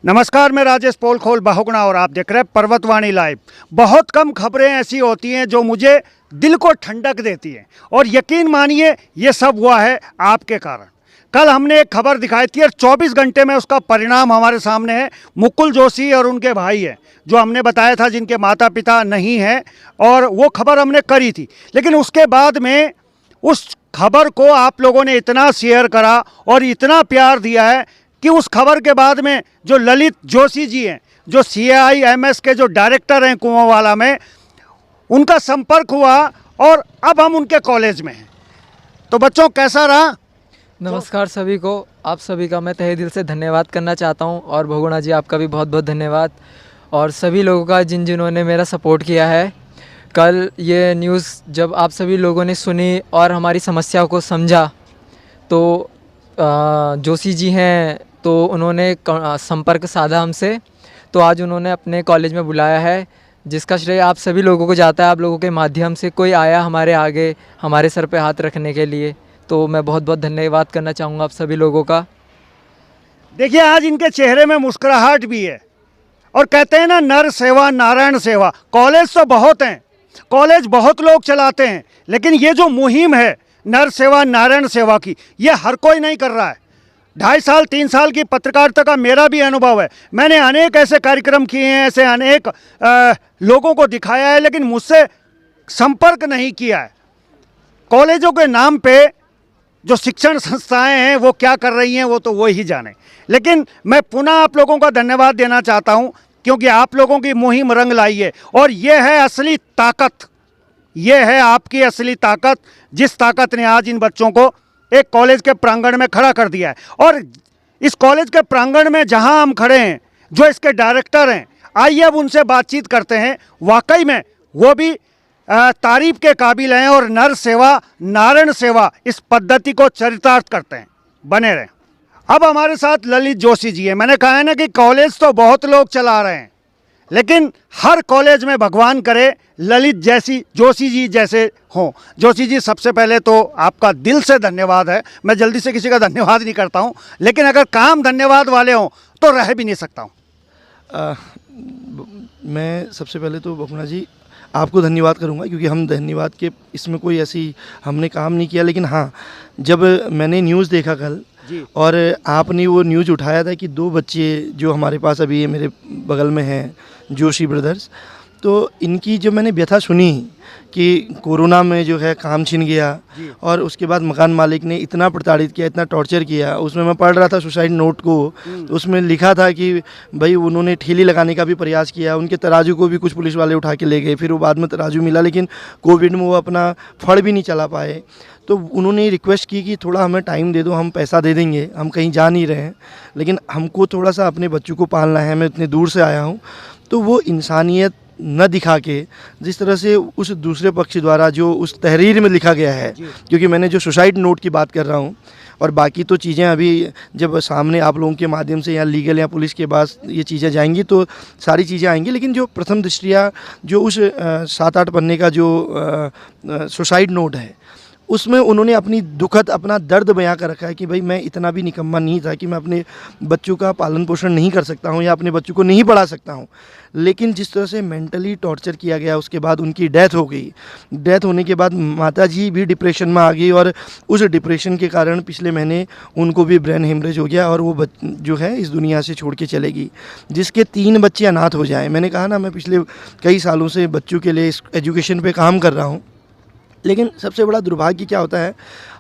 नमस्कार, मैं राजेश पोलखोल बहुगुणा और आप देख रहे हैं पर्वतवाणी लाइव। बहुत कम खबरें ऐसी होती हैं जो मुझे दिल को ठंडक देती हैं और यकीन मानिए ये सब हुआ है आपके कारण। कल हमने एक खबर दिखाई थी और 24 घंटे में उसका परिणाम हमारे सामने है। मुकुल जोशी और उनके भाई हैं जो हमने बताया था, जिनके माता पिता नहीं हैं, और वो खबर हमने करी थी। लेकिन उसके बाद में उस खबर को आप लोगों ने इतना शेयर करा और इतना प्यार दिया है कि उस खबर के बाद में जो ललित जोशी जी हैं, जो CIMS के जो डायरेक्टर हैं कुआंवाला में, उनका संपर्क हुआ और अब हम उनके कॉलेज में हैं। तो बच्चों, कैसा रहा? नमस्कार सभी को। आप सभी का मैं तहे दिल से धन्यवाद करना चाहता हूं और बहुगुणा जी आपका भी बहुत बहुत धन्यवाद, और सभी लोगों का जिन्होंने मेरा सपोर्ट किया है। कल ये न्यूज़ जब आप सभी लोगों ने सुनी और हमारी समस्याओं को समझा तो जोशी जी हैं तो उन्होंने संपर्क साधा हमसे, तो आज उन्होंने अपने कॉलेज में बुलाया है, जिसका श्रेय आप सभी लोगों को जाता है। आप लोगों के माध्यम से कोई आया हमारे आगे हमारे सर पे हाथ रखने के लिए, तो मैं बहुत बहुत धन्यवाद करना चाहूँगा आप सभी लोगों का। देखिए, आज इनके चेहरे में मुस्कुराहट भी है और कहते हैं ना, नर सेवा नारायण सेवा। कॉलेज तो बहुत हैं, कॉलेज बहुत लोग चलाते हैं, लेकिन ये जो मुहिम है नर सेवा नारायण सेवा की, ये हर कोई नहीं कर रहा है। 2.5 साल 3 साल की पत्रकारिता का मेरा भी अनुभव है। मैंने अनेक ऐसे कार्यक्रम किए हैं, ऐसे अनेक लोगों को दिखाया है, लेकिन मुझसे संपर्क नहीं किया है। कॉलेजों के नाम पे जो शिक्षण संस्थाएं हैं वो क्या कर रही हैं वो तो वो ही जाने। लेकिन मैं पुनः आप लोगों का धन्यवाद देना चाहता हूं, क्योंकि आप लोगों की मुहिम रंग लाई है और ये है असली ताकत। ये है आपकी असली ताकत, जिस ताकत ने आज इन बच्चों को एक कॉलेज के प्रांगण में खड़ा कर दिया है। और इस कॉलेज के प्रांगण में जहां हम खड़े हैं, जो इसके डायरेक्टर हैं, आइए अब उनसे बातचीत करते हैं। वाकई में वो भी तारीफ के काबिल हैं और नर सेवा नारायण सेवा इस पद्धति को चरितार्थ करते हैं। बने रहें। अब हमारे साथ ललित जोशी जी हैं। मैंने कहा है ना कि कॉलेज तो बहुत लोग चला रहे हैं, लेकिन हर कॉलेज में भगवान करे ललित जैसी जोशी जी जैसे हों। जोशी जी, सबसे पहले तो आपका दिल से धन्यवाद है। मैं जल्दी से किसी का धन्यवाद नहीं करता हूं, लेकिन अगर काम धन्यवाद वाले हों तो रह भी नहीं सकता हूं। मैं सबसे पहले तो बहुगुणा जी आपको धन्यवाद करूंगा, क्योंकि हम धन्यवाद के इसमें कोई ऐसी हमने काम नहीं किया। लेकिन हाँ, जब मैंने न्यूज़ देखा कल और आपने वो न्यूज़ उठाया था कि 2 बच्चे जो हमारे पास अभी मेरे बगल में हैं, जोशी ब्रदर्स, तो इनकी जब मैंने व्यथा सुनी कि कोरोना में जो है काम छिन गया और उसके बाद मकान मालिक ने इतना प्रताड़ित किया, इतना टॉर्चर किया। उसमें मैं पढ़ रहा था सुसाइड नोट को, तो उसमें लिखा था कि भाई उन्होंने ठेली लगाने का भी प्रयास किया, उनके तराजू को भी कुछ पुलिस वाले उठा के ले गए, फिर वो बाद में तराजू मिला, लेकिन कोविड में वो अपना फड़ भी नहीं चला पाए। तो उन्होंने रिक्वेस्ट की कि थोड़ा हमें टाइम दे दो, हम पैसा दे देंगे, हम कहीं जा नहीं रहे हैं, लेकिन हमको थोड़ा सा अपने बच्चों को पालना है, मैं इतने दूर से आया हूँ। तो वो इंसानियत न दिखा के, जिस तरह से उस दूसरे पक्ष द्वारा जो उस तहरीर में लिखा गया है, क्योंकि मैंने जो सुसाइड नोट की बात कर रहा हूँ, और बाकी तो चीज़ें अभी जब सामने आप लोगों के माध्यम से या लीगल या पुलिस के पास ये चीज़ें जाएंगी तो सारी चीज़ें आएंगी, लेकिन जो प्रथम दृष्टिया जो उस 7-8 पन्ने का जो सुसाइड नोट है, उसमें उन्होंने अपनी दुखद अपना दर्द बयां कर रखा है कि भाई मैं इतना भी निकम्मा नहीं था कि मैं अपने बच्चों का पालन पोषण नहीं कर सकता हूं या अपने बच्चों को नहीं पढ़ा सकता हूं। लेकिन जिस तरह से मेंटली टॉर्चर किया गया, उसके बाद उनकी डेथ हो गई। डेथ होने के बाद माताजी भी डिप्रेशन में आ गई और उस डिप्रेशन के कारण पिछले महीने उनको भी ब्रेन हेमरेज हो गया और वो जो है इस दुनिया से छोड़ के चलेगी, जिसके 3 बच्चे अनाथ हो जाए। मैंने कहा ना, मैं पिछले कई सालों से बच्चों के लिए एजुकेशन पे काम कर रहा हूँ, लेकिन सबसे बड़ा दुर्भाग्य क्या होता है,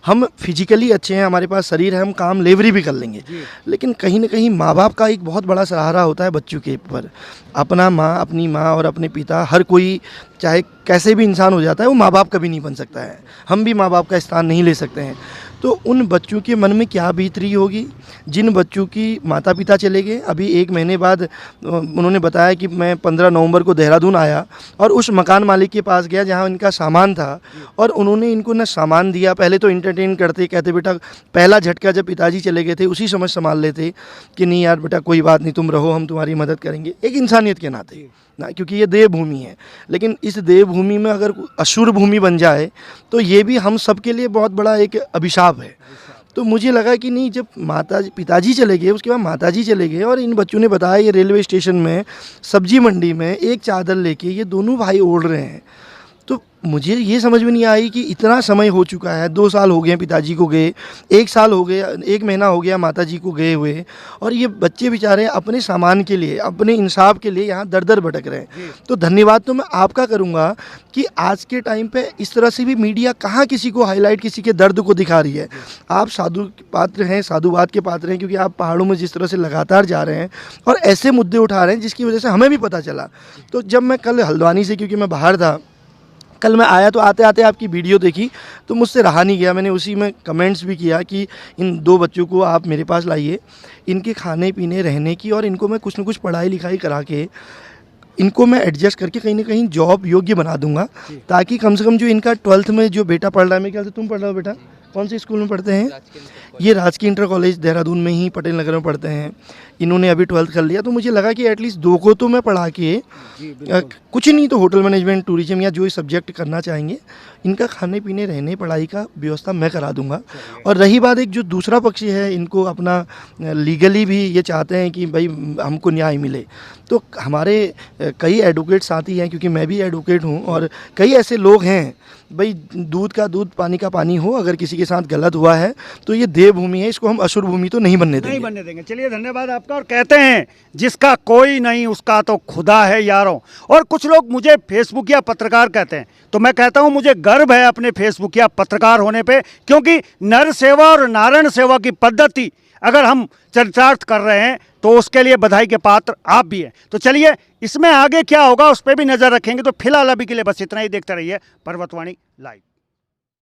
हम फिजिकली अच्छे हैं, हमारे पास शरीर है, हम काम लेवरी भी कर लेंगे, लेकिन कहीं ना कहीं माँ बाप का एक बहुत बड़ा सहारा होता है बच्चों के ऊपर। अपनी माँ और अपने पिता, हर कोई चाहे कैसे भी इंसान हो जाता है, वो माँ बाप कभी नहीं बन सकता है। हम भी माँ बाप का स्थान नहीं ले सकते हैं। तो उन बच्चों के मन में क्या बीत रही होगी जिन बच्चों की माता पिता चले गए। अभी 1 महीने बाद उन्होंने बताया कि मैं 15 नवंबर को देहरादून आया और उस मकान मालिक के पास गया जहां इनका सामान था, और उन्होंने इनको न सामान दिया। पहले तो एंटरटेन करते, कहते बेटा पहला झटका जब पिताजी चले गए थे उसी समय संभाल लेते कि नहीं यार बेटा कोई बात नहीं, तुम रहो, हम तुम्हारी मदद करेंगे, एक इंसानियत के नाते ना, क्योंकि ये देवभूमि है। लेकिन इस देवभूमि में अगर असुर भूमि बन जाए तो ये भी हम सब के लिए बहुत बड़ा एक अभिशाप है। तो मुझे लगा कि नहीं, जब पिताजी चले गए, उसके बाद माताजी चले गए, और इन बच्चों ने बताया ये रेलवे स्टेशन में सब्जी मंडी में एक चादर लेके ये दोनों भाई ओढ़ रहे हैं। तो मुझे ये समझ में नहीं आई कि इतना समय हो चुका है, 2 साल हो गए हैं पिताजी को गए, 1 साल हो गया, 1 महीना हो गया माताजी को गए हुए, और ये बच्चे बेचारे अपने सामान के लिए, अपने इंसाफ के लिए यहाँ दर दर भटक रहे हैं। तो धन्यवाद तो मैं आपका करूँगा कि आज के टाइम पे इस तरह से भी मीडिया कहाँ किसी को हाईलाइट, किसी के दर्द को दिखा रही है। आप साधु पात्र हैं, साधुवाद के पात्र हैं, क्योंकि आप पहाड़ों में जिस तरह से लगातार जा रहे हैं और ऐसे मुद्दे उठा रहे हैं जिसकी वजह से हमें भी पता चला। तो जब मैं कल हल्द्वानी से, क्योंकि मैं बाहर था, कल मैं आया तो आते आते आपकी वीडियो देखी तो मुझसे रहा नहीं गया। मैंने उसी में कमेंट्स भी किया कि इन 2 बच्चों को आप मेरे पास लाइए, इनके खाने पीने रहने की, और इनको मैं कुछ न कुछ पढ़ाई लिखाई करा के इनको मैं एडजस्ट करके कहीं ना कहीं जॉब योग्य बना दूंगा, ताकि कम से कम जो इनका 12th में जो बेटा पढ़ रहा है, मेरे ख्याल से तुम पढ़ रहे हो बेटा, कौन से स्कूल में पढ़ते हैं? ये राजकीय इंटर कॉलेज देहरादून में ही पटेल नगर में पढ़ते हैं। इन्होंने अभी 12th कर लिया, तो मुझे लगा कि एटलीस्ट 2 को तो मैं पढ़ा के कुछ नहीं तो होटल मैनेजमेंट, टूरिज्म या जो सब्जेक्ट करना चाहेंगे, इनका खाने पीने रहने पढ़ाई का व्यवस्था मैं करा दूंगा। और रही बात एक जो दूसरा पक्ष है, इनको अपना लीगली भी ये चाहते हैं कि भाई हमको न्याय मिले, तो हमारे कई एडवोकेट साथी हैं, क्योंकि मैं भी एडवोकेट हूँ, और कई ऐसे लोग हैं, भाई दूध का दूध पानी का पानी हो, अगर किसी के साथ गलत हुआ है तो ये देवभूमि है, इसको हम असुर भूमि तो नहीं बनने देंगे। चलिए धन्यवाद आपका। और कहते हैं जिसका कोई नहीं उसका तो खुदा है यारों। और कुछ लोग मुझे फेसबुक या पत्रकार कहते हैं, तो मैं कहता हूं मुझे गर्व है अपने फेसबुक या पत्रकार होने पे, क्योंकि नर सेवा और नारायण सेवा की पद्धति अगर हम चरितार्थ कर रहे हैं तो उसके लिए बधाई के पात्र आप भी हैं। तो चलिए इसमें आगे क्या होगा उस पर भी नजर रखेंगे। तो फिलहाल अभी के लिए बस इतना ही। देखते रहिए पर्वतवाणी लाइव।